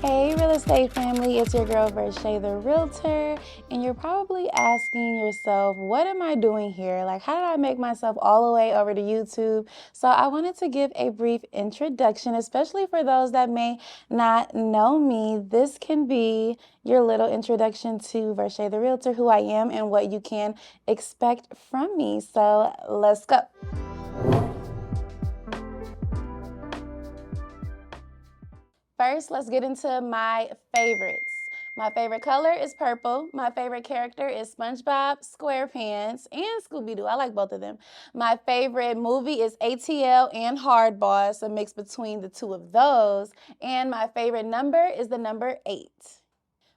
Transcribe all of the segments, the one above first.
Hey, real estate family, it's your girl Vershae the Realtor, and you're probably asking yourself, what am I doing here? Like, how did I make myself all the way over to YouTube? So I wanted to give a brief introduction, especially for those that may not know me. This can be your little introduction to Vershae the Realtor, who I am, and what you can expect from me. So let's go. First, let's get into my favorites. My favorite color is purple. My favorite character is SpongeBob SquarePants and Scooby-Doo. I like both of them. My favorite movie is ATL and Hardball, a mix between the two of those. And my favorite number is the number 8.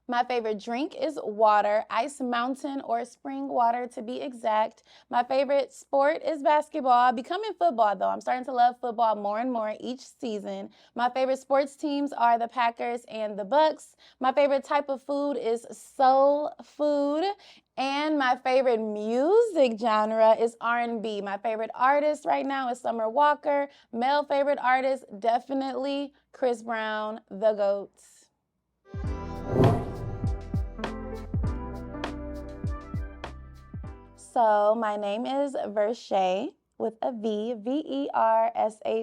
My favorite drink is water, Ice Mountain or spring water to be exact. My favorite sport is basketball, becoming football though. I'm starting to love football more and more each season. My favorite sports teams are the Packers and the Bucks. My favorite type of food is soul food. And my favorite music genre is R&B. My favorite artist right now is Summer Walker. Male favorite artist, definitely Chris Brown, the GOAT. So my name is Vershae with a V, Vershae.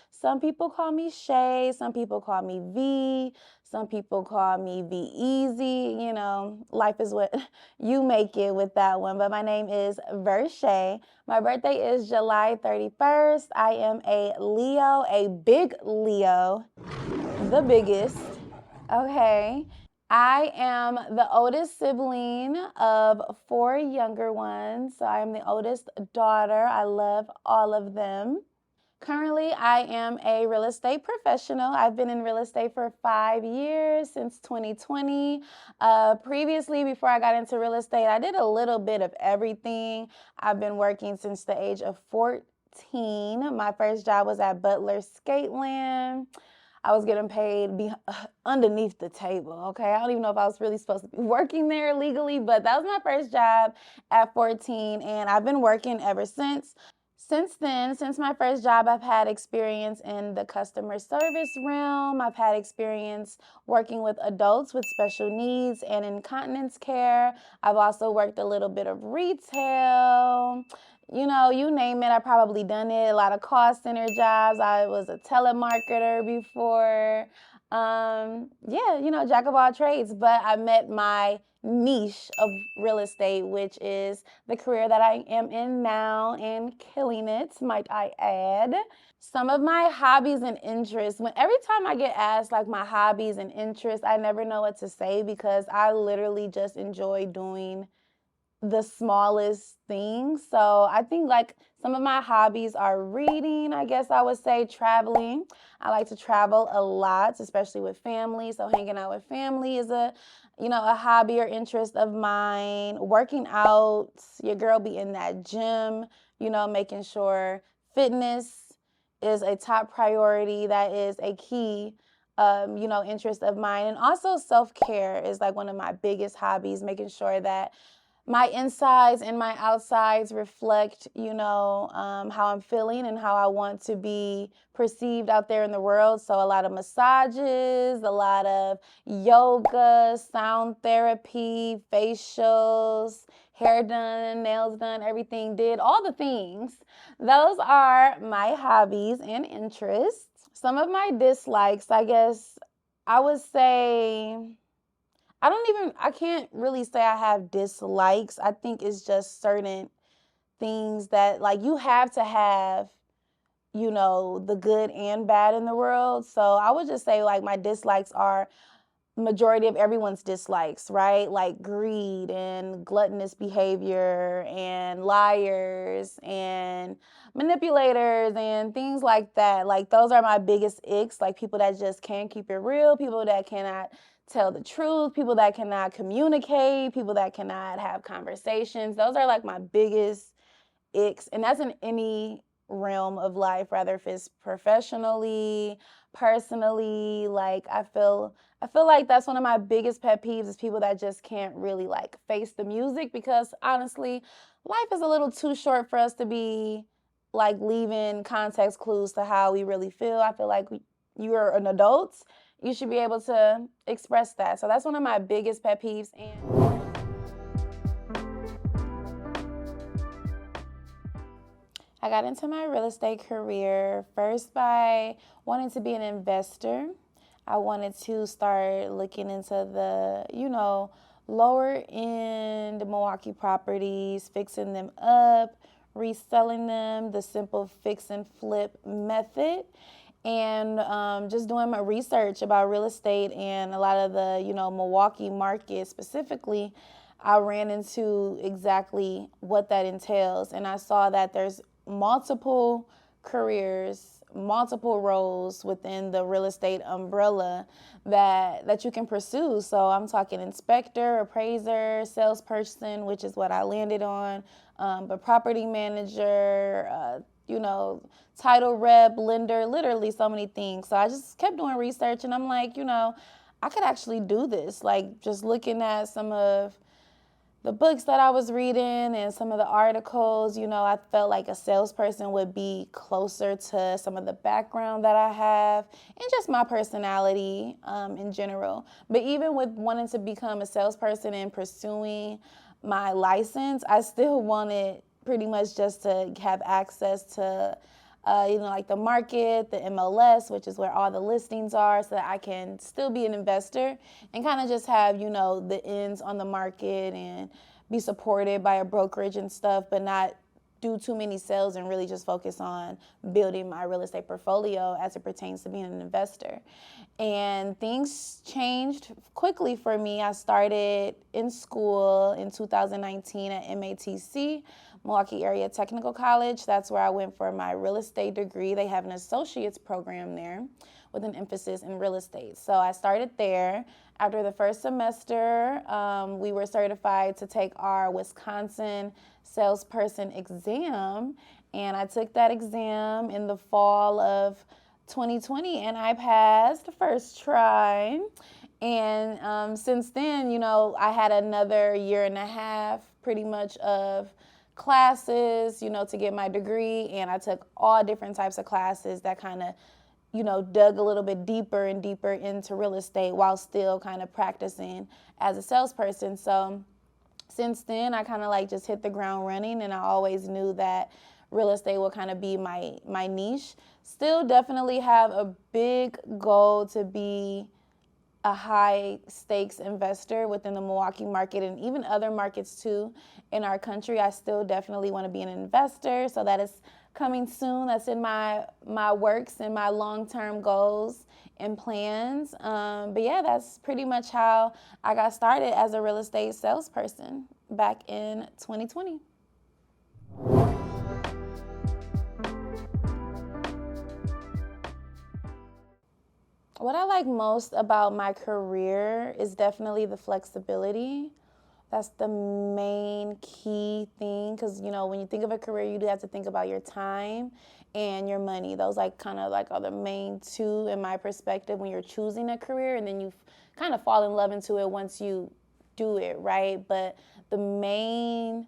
Some people call me Shay, some people call me V, some people call me V Easy. You know, life is what you make it with that one. But my name is Vershae. My birthday is July 31st. I am a Leo, a big Leo, the biggest. Okay. I am the oldest sibling of 4 younger ones. So I am the oldest daughter. I love all of them. Currently, I am a real estate professional. I've been in real estate for 5 years, since 2020. Previously, before I got into real estate, I did a little bit of everything. I've been working since the age of 14. My first job was at Butler Skateland. I was getting paid underneath the table, okay? I don't even know if I was really supposed to be working there legally, but that was my first job at 14, and I've been working ever since. Since then, since my first job, I've had experience in the customer service realm. I've had experience working with adults with special needs and incontinence care. I've also worked a little bit of retail. You know, you name it, I've probably done it. A lot of call center jobs. I was a telemarketer before. Yeah, you know, jack of all trades, but I met my niche of real estate, which is the career that I am in now and killing it, might I add. Some of my hobbies and interests, every time I get asked like my hobbies and interests, I never know what to say because I literally just enjoy doing the smallest things. So I think like some of my hobbies are reading, I guess I would say, traveling. I like to travel a lot, especially with family. So hanging out with family is a hobby or interest of mine. Working out, your girl be in that gym, making sure fitness is a top priority. That is a key interest of mine. And also self-care is like one of my biggest hobbies, making sure that my insides and my outsides reflect, how I'm feeling and how I want to be perceived out there in the world. So a lot of massages, a lot of yoga, sound therapy, facials, hair done, nails done, everything did, all the things. Those are my hobbies and interests. Some of my dislikes, I guess I would say, I can't really say I have dislikes. I think it's just certain things that like you have to have, the good and bad in the world. So I would just say like my dislikes are majority of everyone's dislikes, right? Like greed and gluttonous behavior and liars and manipulators and things like that. Like those are my biggest icks, like people that just can't keep it real, people that cannot tell the truth, people that cannot communicate, people that cannot have conversations. Those are like my biggest icks. And that's in any realm of life, rather if it's professionally, personally. Like I feel like that's one of my biggest pet peeves is people that just can't really like face the music, because honestly, life is a little too short for us to be like leaving context clues to how we really feel. I feel like you're an adult. you should be able to express that. So that's one of my biggest pet peeves. And I got into my real estate career first by wanting to be an investor. I wanted to start looking into the, lower end Milwaukee properties, fixing them up, reselling them, the simple fix and flip method, and just doing my research about real estate and a lot of the, Milwaukee market specifically. I ran into exactly what that entails, and I saw that there's multiple careers, multiple roles within the real estate umbrella that you can pursue. So I'm talking inspector, appraiser, salesperson, which is what I landed on, but property manager, title rep, lender, literally so many things. So I just kept doing research, and I'm like, I could actually do this. Like, just looking at some of the books that I was reading and some of the articles, I felt like a salesperson would be closer to some of the background that I have and just my personality in general. But even with wanting to become a salesperson and pursuing my license, I still wanted pretty much just to have access to like the market, the MLS, which is where all the listings are, so that I can still be an investor and kind of just have, the ends on the market and be supported by a brokerage and stuff, but not do too many sales and really just focus on building my real estate portfolio as it pertains to being an investor. And things changed quickly for me. I started in school in 2019 at MATC, Milwaukee Area Technical College. That's where I went for my real estate degree. They have an associate's program there with an emphasis in real estate. So I started there. After the first semester, we were certified to take our Wisconsin salesperson exam, and I took that exam in the fall of 2020, and I passed first try. And since then, I had another year and a half pretty much of classes, to get my degree, and I took all different types of classes that kind of, dug a little bit deeper and deeper into real estate while still kind of practicing as a salesperson. So since then, I kind of like just hit the ground running, and I always knew that real estate will kind of be my niche. Still definitely have a big goal to be a high stakes investor within the Milwaukee market and even other markets too in our country. I still definitely want to be an investor, so that is coming soon. That's in my works and my long-term goals and plans. But yeah, that's pretty much how I got started as a real estate salesperson back in 2020. What I like most about my career is definitely the flexibility. That's the main key thing, because, when you think of a career, you do have to think about your time and your money. Those kind of are the main two in my perspective when you're choosing a career, and then you kind of fall in love into it once you do it, right? But the main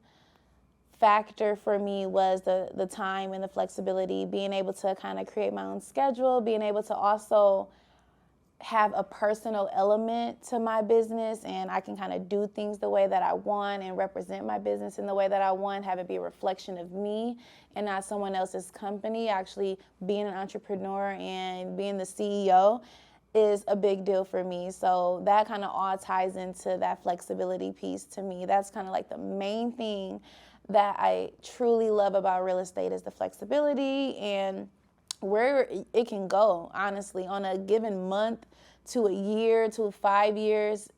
factor for me was the time and the flexibility, being able to kind of create my own schedule, being able to also have a personal element to my business, and I can kind of do things the way that I want and represent my business in the way that I want, have it be a reflection of me and not someone else's company. Actually, being an entrepreneur and being the CEO is a big deal for me. So that kind of all ties into that flexibility piece to me. That's kind of like the main thing that I truly love about real estate is the flexibility and where it can go, honestly, on a given month to a year to 5 years.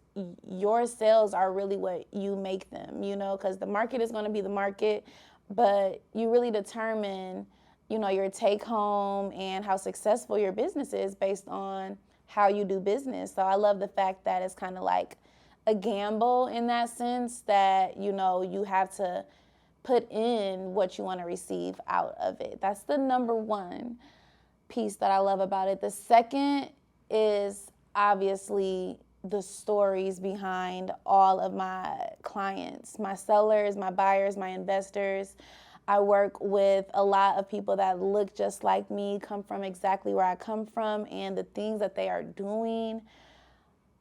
Your sales are really what you make them, because the market is going to be the market, but you really determine, your take home and how successful your business is based on how you do business. So I love the fact that it's kind of like a gamble in that sense that, you have to put in what you want to receive out of it. That's the number one piece that I love about it. The second is obviously the stories behind all of my clients, my sellers, my buyers, my investors. I work with a lot of people that look just like me, come from exactly where I come from, and the things that they are doing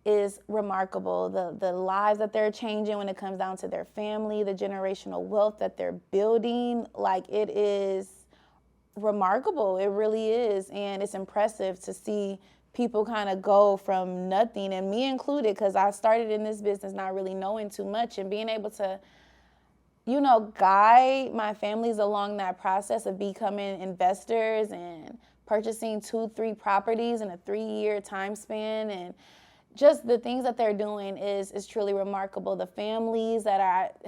is remarkable. The lives that they're changing when it comes down to their family, the generational wealth that they're building, like, it is remarkable. It really is. And it's impressive to see people kind of go from nothing, and me included, because I started in this business not really knowing too much, and being able to, guide my families along that process of becoming investors and purchasing 2-3 properties in a 3-year time span, and just the things that they're doing is truly remarkable. The families that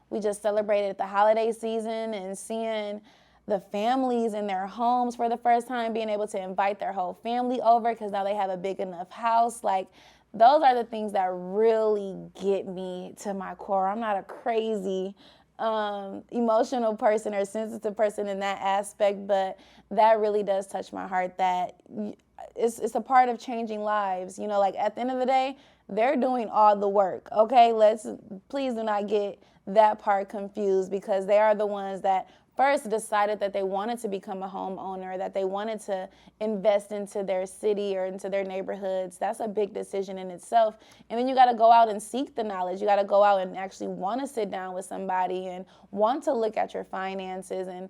we just celebrated the holiday season, and seeing the families in their homes for the first time, being able to invite their whole family over because now they have a big enough house. Like, those are the things that really get me to my core. I'm not a crazy emotional person or sensitive person in that aspect, but that really does touch my heart, that it's a part of changing lives. Like, at the end of the day, they're doing all the work, okay? Please do not get that part confused, because they are the ones that first decided that they wanted to become a homeowner, that they wanted to invest into their city or into their neighborhoods. That's a big decision in itself. And then you got to go out and seek the knowledge. You got to go out and actually want to sit down with somebody and want to look at your finances and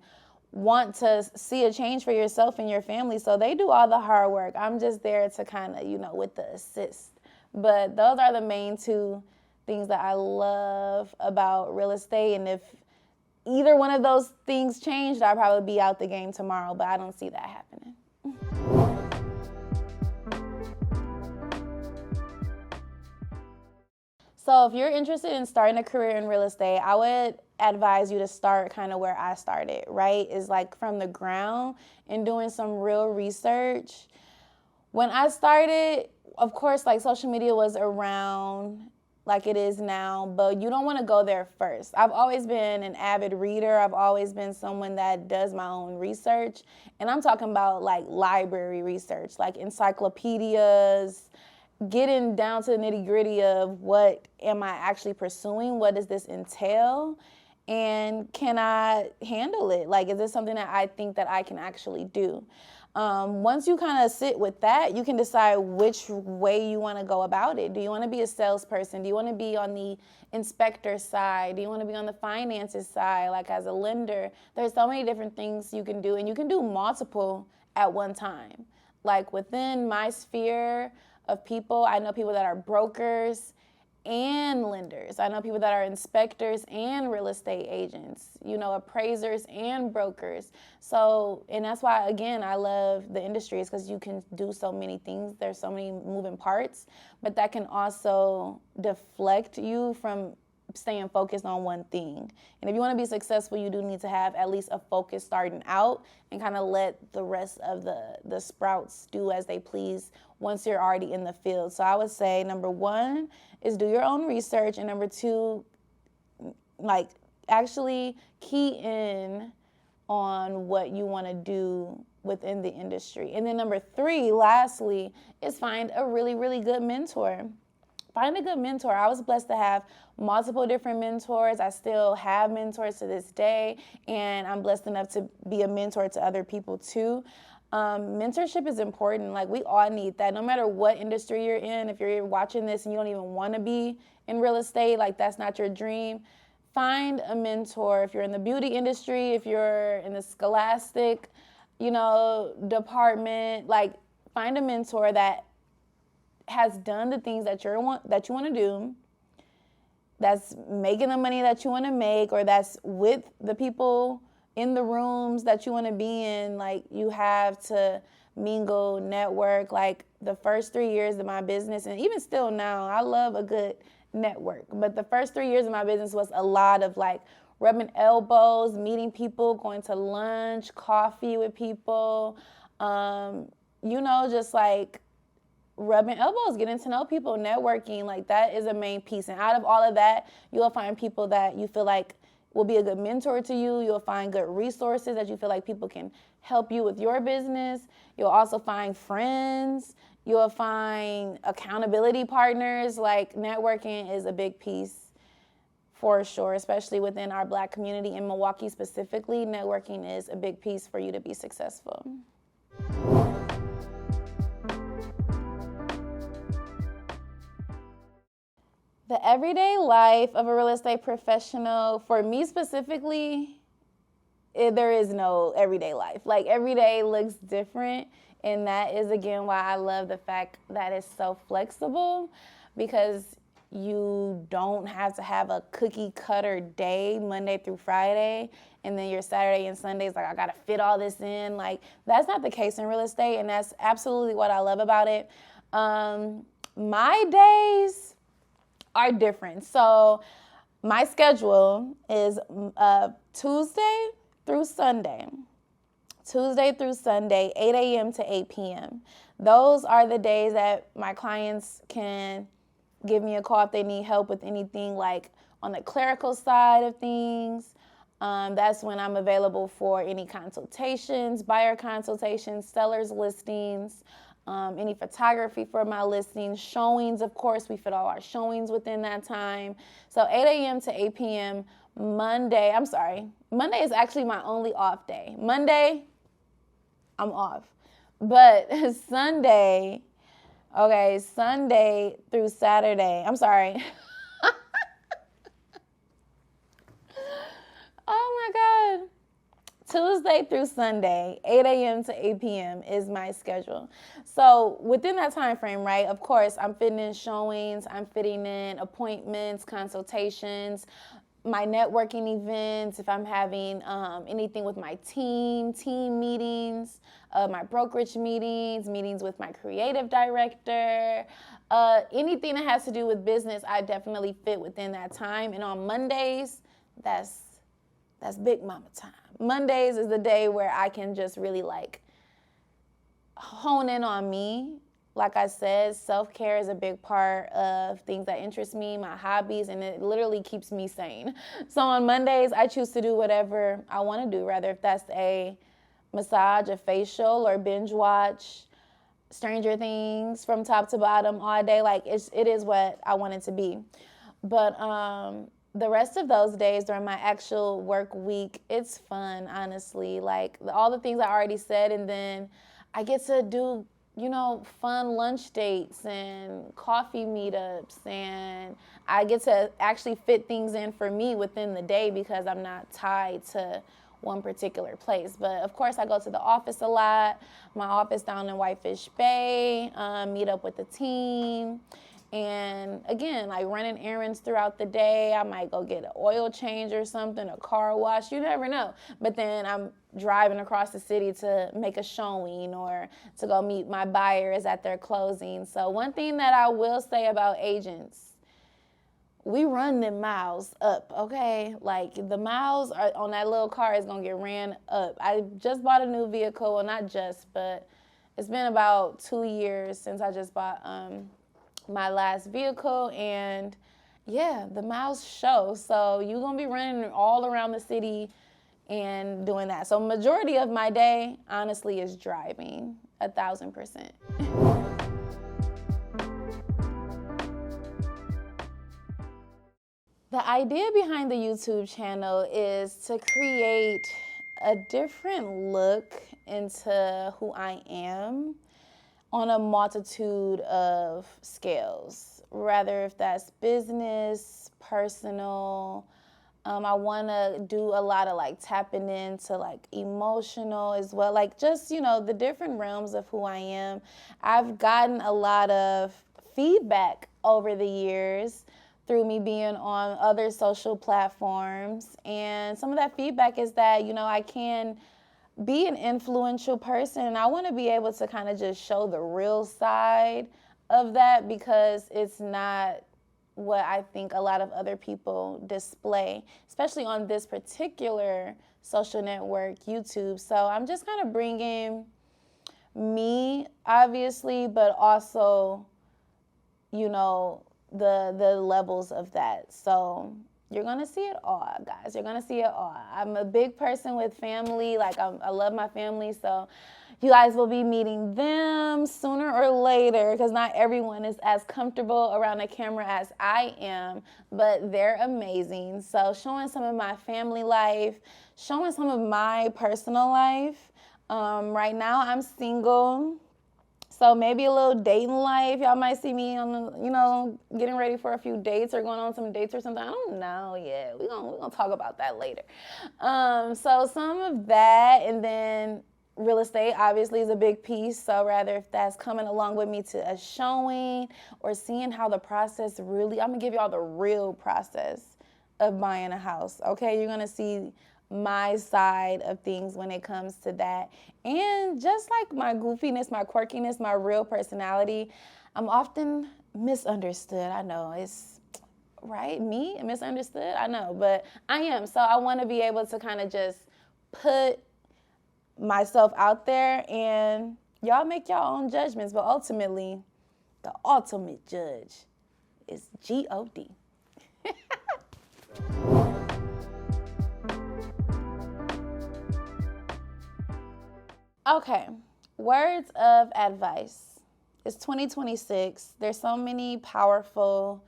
want to see a change for yourself and your family. So they do all the hard work. I'm just there to kind of, with the assist. But those are the main two things that I love about real estate. And if either one of those things changed, I'd probably be out the game tomorrow, but I don't see that happening. So if you're interested in starting a career in real estate, I would advise you to start kind of where I started, right? Is like from the ground and doing some real research. When I started, of course, like, social media was around like it is now, but you don't want to go there first. I've always been an avid reader. I've always been someone that does my own research. And I'm talking about like library research, like encyclopedias, getting down to the nitty-gritty of what am I actually pursuing? What does this entail? And can I handle it? Like, is this something that I think that I can actually do? Once you kind of sit with that, you can decide which way you want to go about it. Do you want to be a salesperson? Do you want to be on the inspector side? Do you want to be on the finances side, like as a lender? There's so many different things you can do, and you can do multiple at one time. Like, within my sphere of people, I know people that are brokers and lenders. I know people that are inspectors and real estate agents, appraisers and brokers. So, and that's why, again, I love the industry, is because you can do so many things. There's so many moving parts, but that can also deflect you from staying focused on one thing. And if you want to be successful, you do need to have at least a focus starting out, and kind of let the rest of the sprouts do as they please once you're already in the field. So I would say number one is do your own research, and number two, like, actually key in on what you want to do within the industry. And then number three, lastly, is find a really, really good mentor. Find a good mentor. I was blessed to have multiple different mentors. I still have mentors to this day, and I'm blessed enough to be a mentor to other people too. Mentorship is important. Like, we all need that, no matter what industry you're in. If you're watching this and you don't even want to be in real estate, like, that's not your dream, find a mentor. If you're in the beauty industry, if you're in the scholastic, department, like, find a mentor that has done the things that you want to do, that's making the money that you want to make, or that's with the people in the rooms that you want to be in. Like, you have to mingle, network. Like, the first 3 years of my business, and even still now, I love a good network. But the first 3 years of my business was a lot of like rubbing elbows, meeting people, going to lunch, coffee with people, just like rubbing elbows, getting to know people, networking. Like, that is a main piece. And out of all of that, you'll find people that you feel like will be a good mentor to you. You'll find good resources that you feel like people can help you with your business. You'll also find friends. You'll find accountability partners. Like, networking is a big piece for sure, especially within our Black community in Milwaukee specifically. Networking is a big piece for you to be successful. The everyday life of a real estate professional, for me specifically, there is no everyday life. Like, every day looks different, and that is, again, why I love the fact that it's so flexible, because you don't have to have a cookie cutter day, Monday through Friday, and then your Saturday and Sundays, like, I gotta fit all this in. Like, that's not the case in real estate, and that's absolutely what I love about it. My days are different. So my schedule is Tuesday through Sunday, 8 a.m. to 8 p.m. Those are the days that my clients can give me a call if they need help with anything, like on the clerical side of things. That's when I'm available for any consultations, buyer consultations, sellers listings, any photography for my listings, showings. Of course, we fit all our showings within that time. So 8 a.m. to 8 p.m. Monday is actually my only off day. Monday, I'm off. But Sunday through Saturday, oh my God. Tuesday through Sunday, 8 a.m. to 8 p.m. is my schedule. So within that time frame, right, of course, I'm fitting in showings, I'm fitting in appointments, consultations, my networking events, if I'm having anything with my team meetings, my brokerage meetings with my creative director, anything that has to do with business, I definitely fit within that time. And on Mondays, that's big mama time. Mondays is the day where I can just really like hone in on me. Like I said, self-care is a big part of things that interest me, my hobbies, and it literally keeps me sane. So on Mondays, I choose to do whatever I want to do, rather if that's a massage, a facial, or binge watch Stranger Things from top to bottom all day. Like, it is what I want it to be. But the rest of those days during my actual work week, it's fun, honestly. Like, all the things I already said, and then I get to do, fun lunch dates and coffee meetups, and I get to actually fit things in for me within the day because I'm not tied to one particular place. But of course, I go to the office a lot. My office down in Whitefish Bay, meet up with the team. And again, like running errands throughout the day. I might go get an oil change or something, a car wash, you never know. But then I'm driving across the city to make a showing or to go meet my buyers at their closing. So one thing that I will say about agents, we run them miles up, okay? Like, the miles are on that little car is gonna get ran up. I just bought a new vehicle, well, not just, but it's been about 2 years since I just bought my last vehicle, and yeah, the miles show. So you're gonna be running all around the city and doing that. So majority of my day, honestly, is driving, 1,000%. The idea behind the YouTube channel is to create a different look into who I am on a multitude of scales, rather if that's business, personal. I want to do a lot of like tapping into like emotional as well, like just, the different realms of who I am. I've gotten a lot of feedback over the years through me being on other social platforms, and some of that feedback is that, I can be an influential person, and I want to be able to kind of just show the real side of that, because it's not what I think a lot of other people display, especially on this particular social network, YouTube. So I'm just kind of bringing me, obviously, but also, the levels of that. So You're going to see it all, guys. You're going to see it all. I'm a big person with family. Like, I love my family. So you guys will be meeting them sooner or later, because not everyone is as comfortable around a camera as I am, but they're amazing. So showing some of my family life, showing some of my personal life. Right now I'm single. So maybe a little dating life. Y'all might see me on, getting ready for a few dates or going on some dates or something. I don't know yet. We're gonna talk about that later. So some of that, and then real estate obviously is a big piece. So rather if that's coming along with me to a showing or seeing how the process really, I'm gonna give y'all the real process of buying a house. Okay, you're gonna see my side of things when it comes to that. And just like my goofiness, my quirkiness, my real personality, I'm often misunderstood. I know it's right, me misunderstood, I know, but I am. So I want to be able to kind of just put myself out there, and y'all make your own judgments, but ultimately the ultimate judge is God. Okay, words of advice. It's 2026. There's so many powerful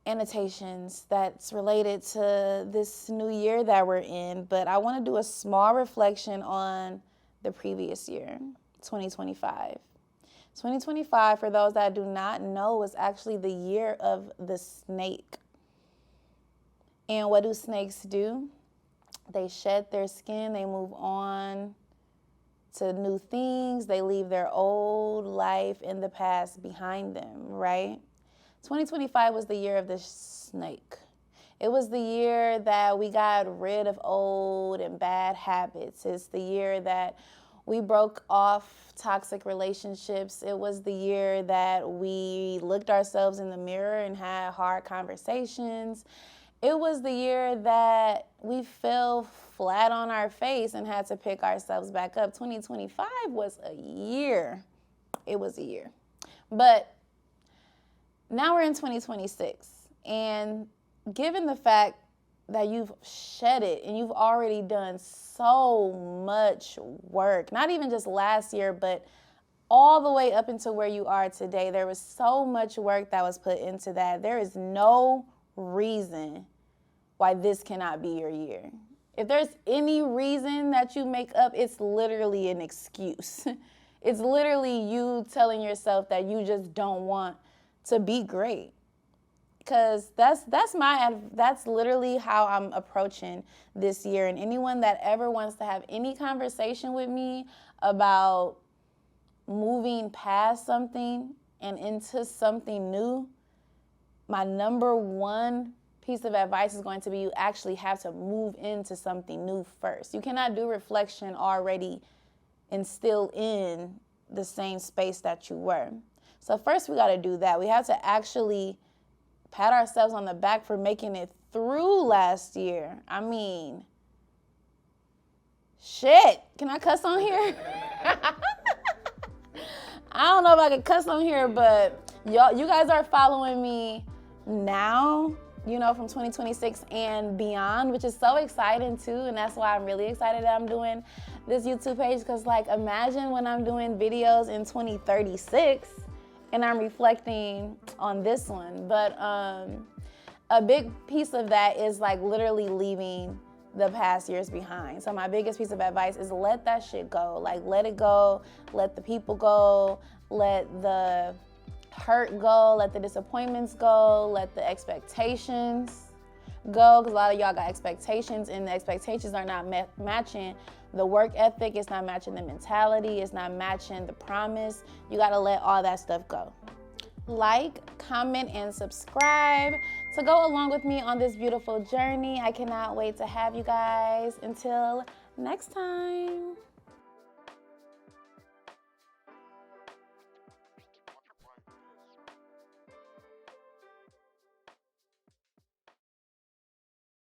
annotations that's related to this new year that we're in, but I want to do a small reflection on the previous year, 2025. 2025, for those that do not know, was actually the year of the snake. And what do snakes do? They shed their skin, they move on to new things, they leave their old life in the past behind them, right? 2025 was the year of the snake. It was the year that we got rid of old and bad habits. It's the year that we broke off toxic relationships. It was the year that we looked ourselves in the mirror and had hard conversations. It was the year that we fell flat on our face and had to pick ourselves back up. 2025 was a year. It was a year. But now we're in 2026. And given the fact that you've shed it and you've already done so much work, not even just last year, but all the way up into where you are today, there was so much work that was put into that. There is no reason why this cannot be your year. If there's any reason that you make up, it's literally an excuse. It's literally you telling yourself that you just don't want to be great. Because that's literally how I'm approaching this year. And anyone that ever wants to have any conversation with me about moving past something and into something new, my number one piece of advice is going to be you actually have to move into something new first. You cannot do reflection already and still in the same space that you were. So first we got to do that. We have to actually pat ourselves on the back for making it through last year. I mean, shit. Can I cuss on here? I don't know if I can cuss on here, but you guys are following me now, from 2026 and beyond, which is so exciting too. And that's why I'm really excited that I'm doing this YouTube page, because imagine when I'm doing videos in 2036 and I'm reflecting on this one. But a big piece of that is literally leaving the past years behind. So my biggest piece of advice is let that shit go. Let it go, let the people go, let the hurt go, let the disappointments go, let the expectations go, because a lot of y'all got expectations and the expectations are not matching the work ethic, it's not matching the mentality, it's not matching the promise. You got to let all that stuff go. Like, comment, and subscribe to go along with me on this beautiful journey. I cannot wait to have you guys. Until next time.